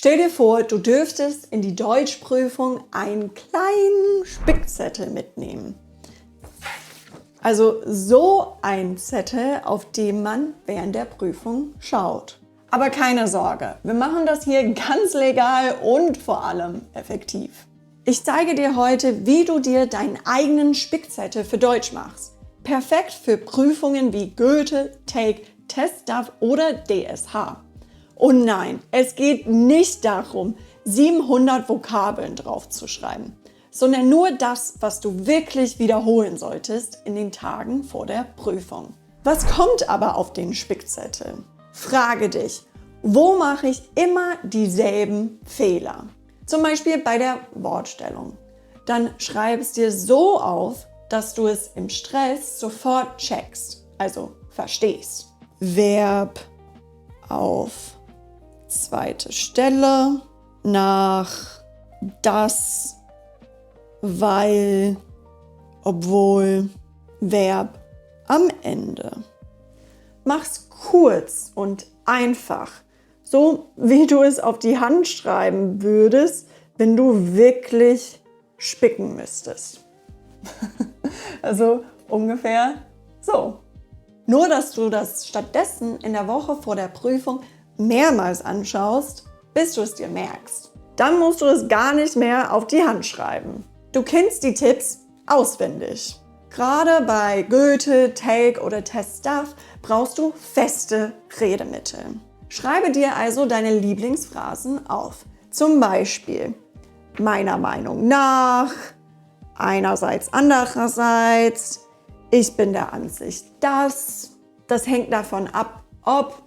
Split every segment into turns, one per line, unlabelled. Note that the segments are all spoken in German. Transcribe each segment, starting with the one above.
Stell dir vor, du dürftest in die Deutschprüfung einen kleinen Spickzettel mitnehmen. Also so ein Zettel, auf dem man während der Prüfung schaut. Aber keine Sorge, wir machen das hier ganz legal und vor allem effektiv. Ich zeige dir heute, wie du dir deinen eigenen Spickzettel für Deutsch machst. Perfekt für Prüfungen wie Goethe, TAKE, TestDaF oder DSH. Und nein, es geht nicht darum, 700 Vokabeln draufzuschreiben, sondern nur das, was du wirklich wiederholen solltest in den Tagen vor der Prüfung. Was kommt aber auf den Spickzettel? Frage dich, wo mache ich immer dieselben Fehler? Zum Beispiel bei der Wortstellung. Dann schreib es dir so auf, dass du es im Stress sofort checkst, also verstehst. Verb auf zweite Stelle nach das, weil, obwohl, Verb am Ende. Mach's kurz und einfach, so wie du es auf die Hand schreiben würdest, wenn du wirklich spicken müsstest. Also ungefähr so. Nur, dass du das stattdessen in der Woche vor der Prüfung mehrmals anschaust, bis du es dir merkst. Dann musst du es gar nicht mehr auf die Hand schreiben. Du kennst die Tipps auswendig. Gerade bei Goethe, TAKE oder TestDaF brauchst du feste Redemittel. Schreibe dir also deine Lieblingsphrasen auf. Zum Beispiel meiner Meinung nach, einerseits, andererseits, ich bin der Ansicht, das hängt davon ab, ob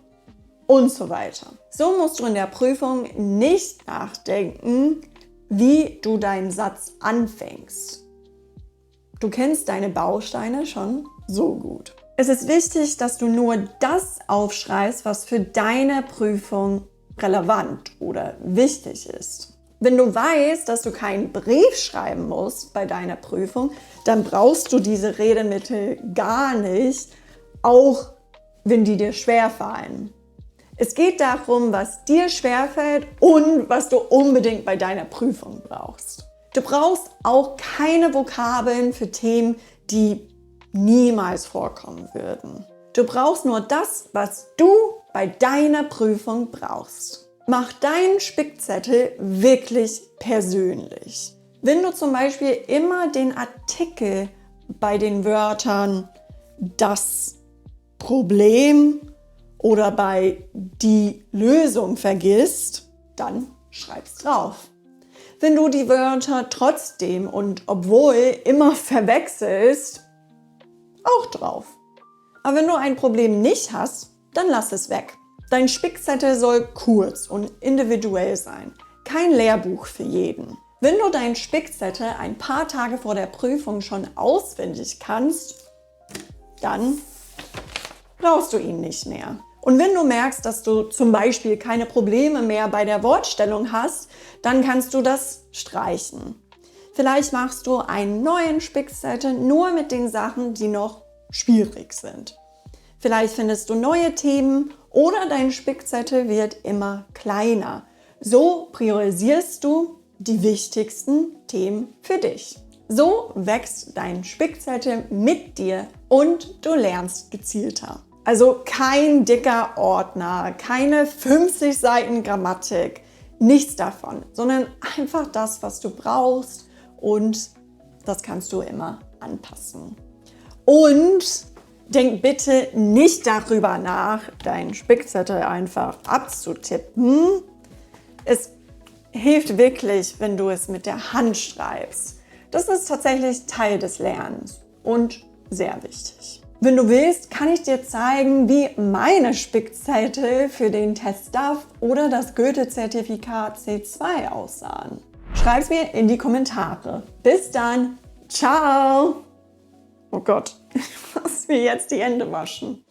und so weiter. So musst du in der Prüfung nicht nachdenken, wie du deinen Satz anfängst. Du kennst deine Bausteine schon so gut. Es ist wichtig, dass du nur das aufschreibst, was für deine Prüfung relevant oder wichtig ist. Wenn du weißt, dass du keinen Brief schreiben musst bei deiner Prüfung, dann brauchst du diese Redemittel gar nicht, auch wenn die dir schwerfallen. Es geht darum, was dir schwerfällt und was du unbedingt bei deiner Prüfung brauchst. Du brauchst auch keine Vokabeln für Themen, die niemals vorkommen würden. Du brauchst nur das, was du bei deiner Prüfung brauchst. Mach deinen Spickzettel wirklich persönlich. Wenn du zum Beispiel immer den Artikel bei den Wörtern das Problem oder bei die Lösung vergisst, dann schreib's drauf. Wenn du die Wörter trotzdem und obwohl immer verwechselst, auch drauf. Aber wenn du ein Problem nicht hast, dann lass es weg. Dein Spickzettel soll kurz und individuell sein. Kein Lehrbuch für jeden. Wenn du deinen Spickzettel ein paar Tage vor der Prüfung schon auswendig kannst, dann brauchst du ihn nicht mehr. Und wenn du merkst, dass du zum Beispiel keine Probleme mehr bei der Wortstellung hast, dann kannst du das streichen. Vielleicht machst du einen neuen Spickzettel nur mit den Sachen, die noch schwierig sind. Vielleicht findest du neue Themen oder dein Spickzettel wird immer kleiner. So priorisierst du die wichtigsten Themen für dich. So wächst dein Spickzettel mit dir und du lernst gezielter. Also kein dicker Ordner, keine 50 Seiten Grammatik, nichts davon, sondern einfach das, was du brauchst und das kannst du immer anpassen. Und denk bitte nicht darüber nach, deinen Spickzettel einfach abzutippen. Es hilft wirklich, wenn du es mit der Hand schreibst. Das ist tatsächlich Teil des Lernens und sehr wichtig. Wenn du willst, kann ich dir zeigen, wie meine Spickzettel für den TestDaF oder das Goethe-Zertifikat C2 aussahen. Schreib es mir in die Kommentare. Bis dann. Ciao. Oh Gott, ich muss mir jetzt die Hände waschen.